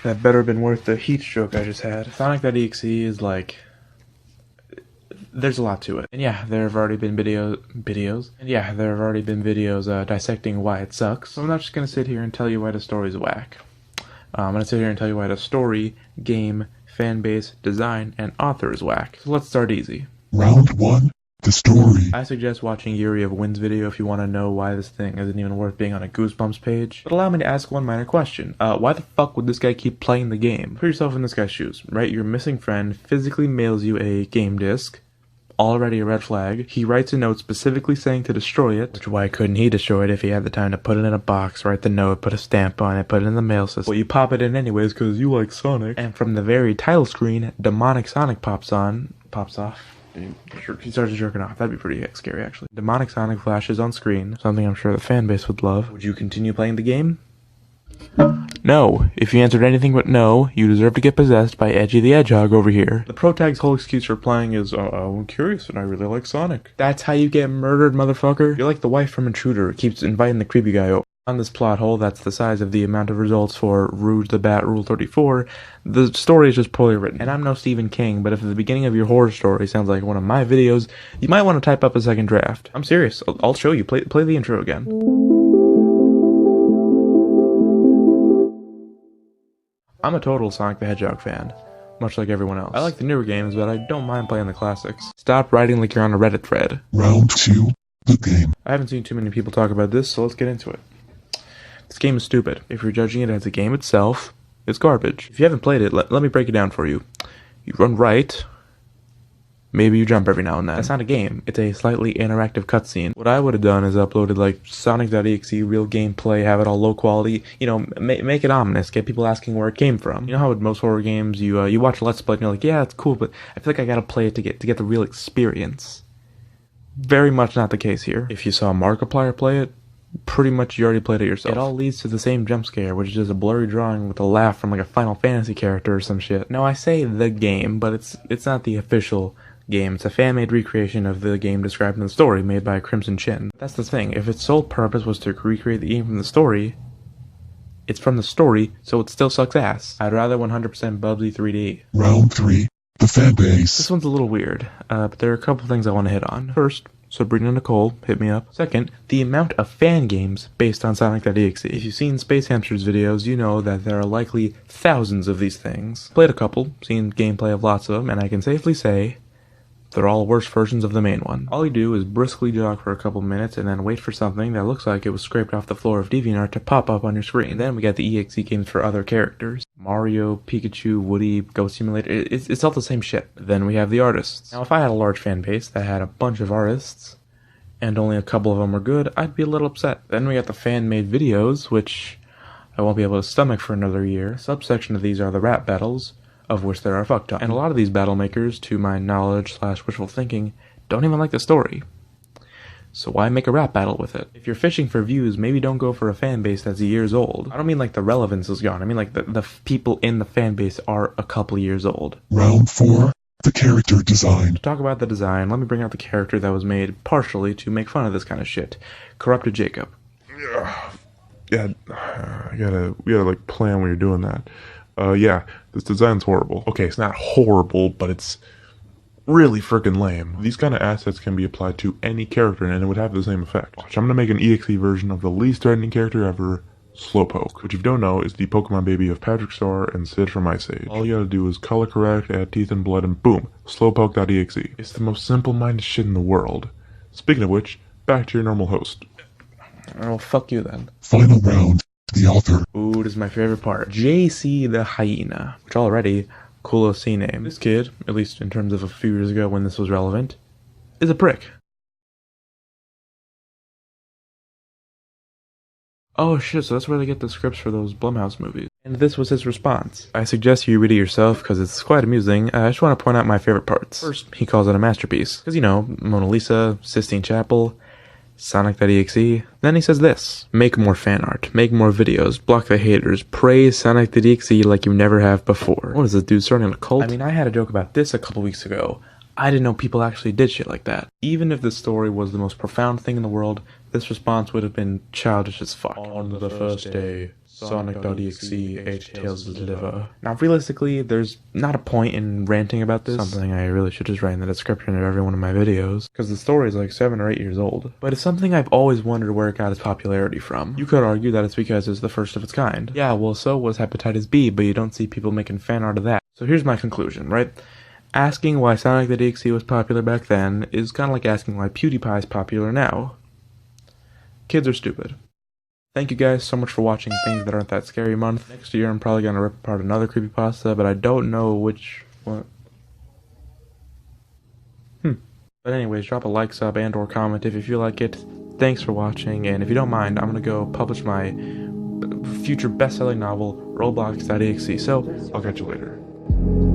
That better have been worth the heat stroke I just had. Sonic.exe is like... there's a lot to it. And yeah, there have already been videos dissecting why it sucks. So I'm not just gonna sit here and tell you why the story's whack. I'm gonna sit here and tell you why the story, game, fan base, design, and author is whack. So let's start easy. Round 1. The story. I suggest watching Yuri of Wynn's video if you want to know why this thing isn't even worth being on a Goosebumps page. But allow me to ask one minor question. Why the fuck would this guy keep playing the game? Put yourself in this guy's shoes, right? Your missing friend physically mails you a game disc. Already a red flag. He writes a note specifically saying to destroy it, which why couldn't he destroy it if he had the time to put it in a box, write the note, put a stamp on it, put it in the mail system. Well, you pop it in anyways because you like Sonic. And from the very title screen, Demonic Sonic pops off. He starts jerking off. That'd be pretty scary, actually. Demonic Sonic flashes on screen, something I'm sure the fan base would love. Would you continue playing the game? No. If you answered anything but no, you deserve to get possessed by Edgy the Hedgehog over here. The protag's whole excuse for playing is, I'm curious and I really like Sonic. That's how you get murdered, motherfucker. You're like the wife from Intruder who keeps inviting the creepy guy over. On this plot hole that's the size of the amount of results for Rouge the Bat Rule 34, the story is just poorly written. And I'm no Stephen King, but if the beginning of your horror story sounds like one of my videos, you might want to type up a second draft. I'm serious. I'll show you. Play the intro again. I'm a total Sonic the Hedgehog fan, much like everyone else. I like the newer games, but I don't mind playing the classics. Stop writing like you're on a Reddit thread. Round 2. The game. I haven't seen too many people talk about this, so let's get into it. This game is stupid. If you're judging it as a game itself, it's garbage. If you haven't played it, let me break it down for you. You run right. Maybe you jump every now and then. That's not a game. It's a slightly interactive cutscene. What I would have done is uploaded like Sonic.exe, real gameplay, have it all low quality, you know, make it ominous, get people asking where it came from. You know how with most horror games, you watch a Let's Play and you're like, yeah, it's cool, but I feel like I gotta play it to get the real experience. Very much not the case here. If you saw Markiplier play it, pretty much you already played it yourself. It all leads to the same jump scare, which is just a blurry drawing with a laugh from like a Final Fantasy character or some shit. Now I say the game, but it's not the official game. It's a fan-made recreation of the game described in the story made by Crimson Chin. That's the thing. If its sole purpose was to recreate the game from the story, it's from the story, so it still sucks ass. I'd rather 100% Bubsy 3D. Round 3. The fan base. This one's a little weird, but there are a couple things I want to hit on. First, Sabrina Nicole, hit me up. Second, the amount of fan games based on Sonic.exe. If you've seen Space Hamster's videos, you know that there are likely thousands of these things. Played a couple, seen gameplay of lots of them, and I can safely say they're all worse versions of the main one. All you do is briskly jog for a couple minutes and then wait for something that looks like it was scraped off the floor of DeviantArt to pop up on your screen. Then we got the EXE games for other characters. Mario, Pikachu, Woody, Goat Simulator, it's all the same shit. Then we have the artists. Now if I had a large fan base that had a bunch of artists, and only a couple of them were good, I'd be a little upset. Then we got the fan-made videos, which I won't be able to stomach for another year. A subsection of these are the rap battles, of which there are fuck tons. And a lot of these battle makers, to my knowledge / wishful thinking, don't even like the story. So why make a rap battle with it? If you're fishing for views, maybe don't go for a fan base that's years old. I don't mean like the relevance is gone. I mean like the people in the fan base are a couple years old. Round 4. The character design. To talk about the design, let me bring out the character that was made partially to make fun of this kind of shit. Corrupted Jacob. Yeah, we gotta like plan when you're doing that. Yeah, this design's horrible. Okay, it's not horrible, but it's really freaking lame. These kind of assets can be applied to any character and it would have the same effect. Watch, I'm gonna make an EXE version of the least threatening character ever, Slowpoke, which if you don't know is the Pokemon baby of Patrick Star and Sid from Ice Age. All you gotta do is color correct, add teeth and blood, and boom, Slowpoke.exe. It's the most simple-minded shit in the world. Speaking of which, back to your normal host. Oh, fuck you then. Final round. The author. Ooh, this is my favorite part. JC the Hyena, which already, cool OC name. This kid, at least in terms of a few years ago when this was relevant, is a prick. Oh shit, so that's where they get the scripts for those Blumhouse movies. And this was his response. I suggest you read it yourself because it's quite amusing. I just want to point out my favorite parts. First, he calls it a masterpiece. Because, you know, Mona Lisa, Sistine Chapel, Sonic.exe. Then he says this: make more fan art, make more videos, block the haters, praise Sonic.exe like you never have before. What is this dude starting a cult? I mean, I had a joke about this a couple weeks ago. I didn't know people actually did shit like that. Even if the story was the most profound thing in the world, this response would have been childish as fuck. On the first day, Sonic.exe ate Tails' liver. Now, realistically, there's not a point in ranting about this. Something I really should just write in the description of every one of my videos, because the story is like 7 or 8 years old. But it's something I've always wondered where it got its popularity from. You could argue that it's because it's the first of its kind. Yeah, well, so was Hepatitis B, but you don't see people making fan art of that. So here's my conclusion, right? Asking why Sonic.exe was popular back then is kind of like asking why PewDiePie is popular now. Kids are stupid. Thank you guys so much for watching Things That Aren't That Scary month. Next year I'm probably going to rip apart another creepypasta, but I don't know which one. But anyways, drop a like, sub, and or comment if you feel like it. Thanks for watching, and if you don't mind, I'm going to go publish my future best-selling novel, Roblox.exe, so I'll catch you later.